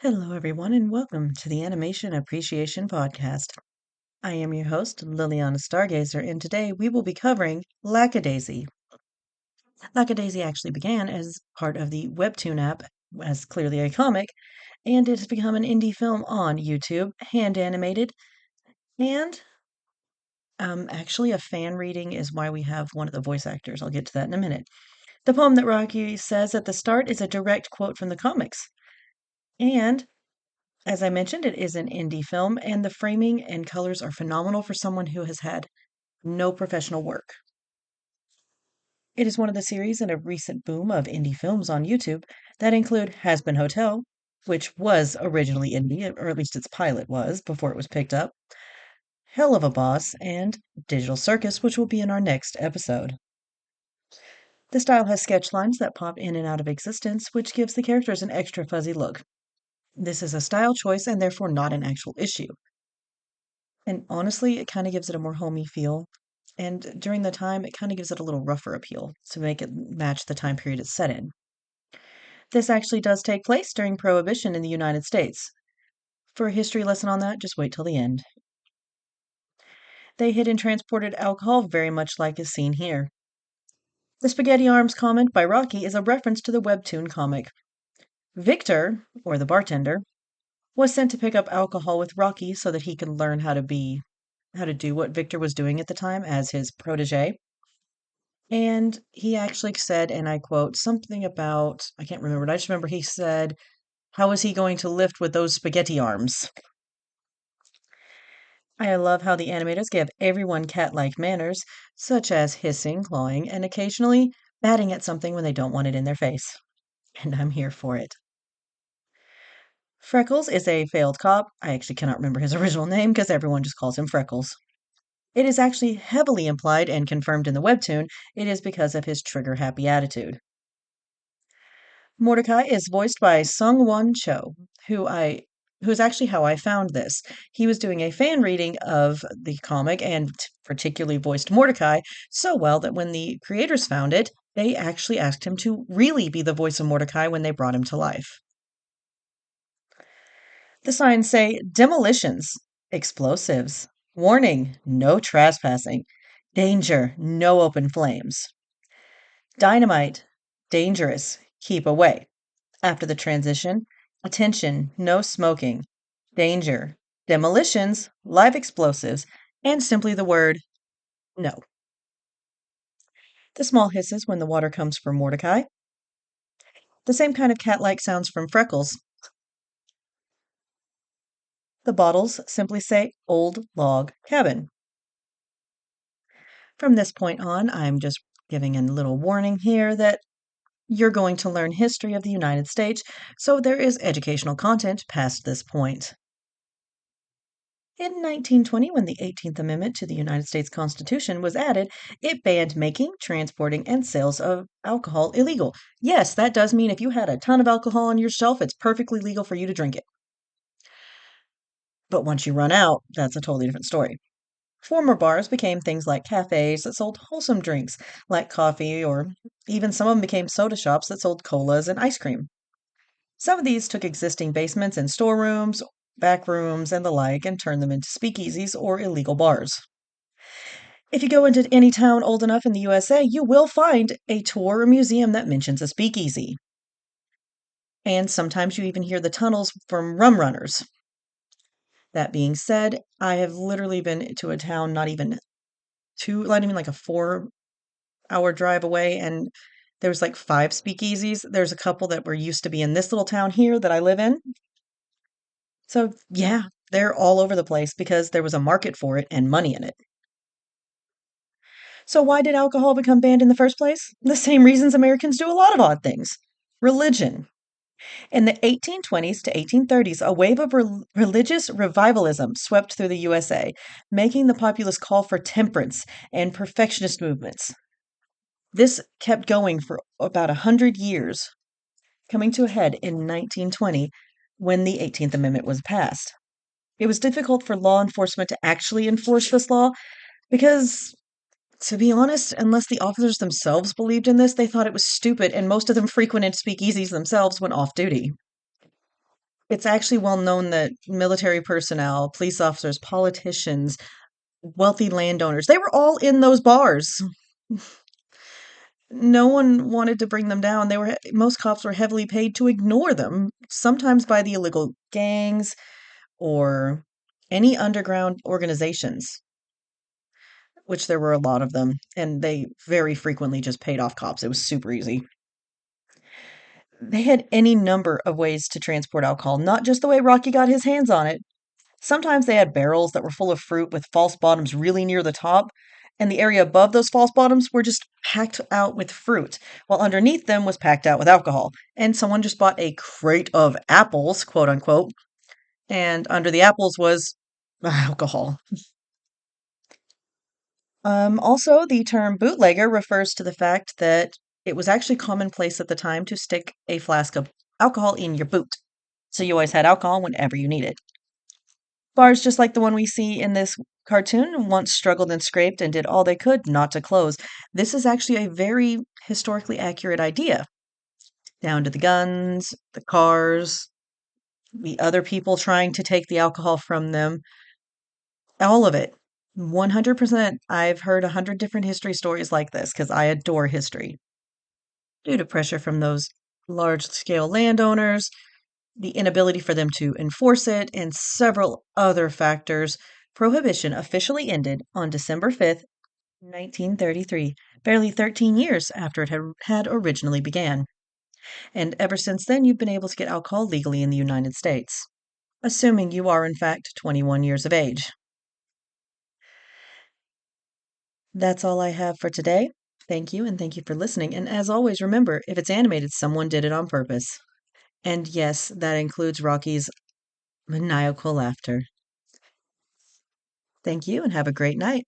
Hello, everyone, and welcome to the Animation Appreciation Podcast. I am your host, Liliana Stargazer, and today we will be covering Lackadaisy. Lackadaisy actually began as part of the Webtoon app, as clearly a comic, and it has become an indie film on YouTube, hand animated, and actually a fan reading is why we have one of the voice actors. I'll get to that in a minute. The poem that Rocky says at the start is a direct quote from the comics. And as I mentioned, it is an indie film, and the framing and colors are phenomenal for someone who has had no professional work. It is one of the series in a recent boom of indie films on YouTube that include Has Been Hotel, which was originally indie, or at least its pilot was before it was picked up, Hell of a Boss, and Digital Circus, which will be in our next episode. The style has sketch lines that pop in and out of existence, which gives the characters an extra fuzzy look. This is a style choice and therefore not an actual issue. And honestly, it kind of gives it a more homey feel. And during the time, it kind of gives it a little rougher appeal to make it match the time period it's set in. This actually does take place during Prohibition in the United States. For a history lesson on that, just wait till the end. They hid and transported alcohol very much like is seen here. The Spaghetti Arms comment by Rocky is a reference to the webtoon comic. Victor, or the bartender, was sent to pick up alcohol with Rocky so that he could learn how to do what Victor was doing at the time as his protege. And he actually said, and I quote, something about, I can't remember, I just remember he said, how is he going to lift with those spaghetti arms? I love how the animators give everyone cat-like manners, such as hissing, clawing, and occasionally batting at something when they don't want it in their face. And I'm here for it. Freckles is a failed cop. I actually cannot remember his original name because everyone just calls him Freckles. It is actually heavily implied and confirmed in the webtoon it is because of his trigger-happy attitude. Mordecai is voiced by Sung-Won Cho, who's actually how I found this. He was doing a fan reading of the comic and particularly voiced Mordecai so well that when the creators found it, they actually asked him to really be the voice of Mordecai when they brought him to life. The signs say demolitions, explosives, warning, no trespassing, danger, no open flames, dynamite, dangerous, keep away. After the transition, attention, no smoking, danger, demolitions, live explosives, and simply the word no. The small hisses when the water comes from Mordecai. The same kind of cat like sounds from Freckles. The bottles simply say old log cabin. From this point on, I'm just giving a little warning here that you're going to learn history of the United States, so there is educational content past this point. In 1920, when the 18th Amendment to the United States Constitution was added, it banned making, transporting, and sales of alcohol illegal. Yes, that does mean if you had a ton of alcohol on your shelf, it's perfectly legal for you to drink it. But once you run out, that's a totally different story. Former bars became things like cafes that sold wholesome drinks like coffee, or even some of them became soda shops that sold colas and ice cream. Some of these took existing basements and storerooms, back rooms, and the like and turned them into speakeasies or illegal bars. If you go into any town old enough in the USA, you will find a tour or museum that mentions a speakeasy. And sometimes you even hear the tunnels from rum runners. That being said, I have literally been to a town not even like a 4-hour drive away, and there's like 5 speakeasies. There's a couple that were used to be in this little town here that I live in. So, yeah, they're all over the place because there was a market for it and money in it. So, why did alcohol become banned in the first place? The same reasons Americans do a lot of odd things: religion. In the 1820s to 1830s, a wave of religious revivalism swept through the USA, making the populace call for temperance and perfectionist movements. This kept going for about 100 years, coming to a head in 1920 when the 18th Amendment was passed. It was difficult for law enforcement to actually enforce this law because, to be honest, unless the officers themselves believed in this, they thought it was stupid, and most of them frequented speakeasies themselves when off duty. It's actually well known that military personnel, police officers, politicians, wealthy landowners, they were all in those bars. No one wanted to bring them down. Most cops were heavily paid to ignore them, sometimes by the illegal gangs or any underground organizations, which there were a lot of them, and they very frequently just paid off cops. It was super easy. They had any number of ways to transport alcohol, not just the way Rocky got his hands on it. Sometimes they had barrels that were full of fruit with false bottoms really near the top, and the area above those false bottoms were just packed out with fruit, while underneath them was packed out with alcohol. And someone just bought a crate of apples, quote unquote, and under the apples was alcohol. Also, the term bootlegger refers to the fact that it was actually commonplace at the time to stick a flask of alcohol in your boot. So you always had alcohol whenever you needed. Bars just like the one we see in this cartoon once struggled and scraped and did all they could not to close. This is actually a very historically accurate idea, down to the guns, the cars, the other people trying to take the alcohol from them, all of it. 100%. I've heard 100 different history stories like this because I adore history. Due to pressure from those large scale landowners, the inability for them to enforce it, and several other factors, Prohibition officially ended on December 5th, 1933, barely 13 years after it had originally began. And ever since then, you've been able to get alcohol legally in the United States, assuming you are in fact 21 years of age. That's all I have for today. Thank you, and thank you for listening. And as always, remember, if it's animated, someone did it on purpose. And yes, that includes Rocky's maniacal laughter. Thank you, and have a great night.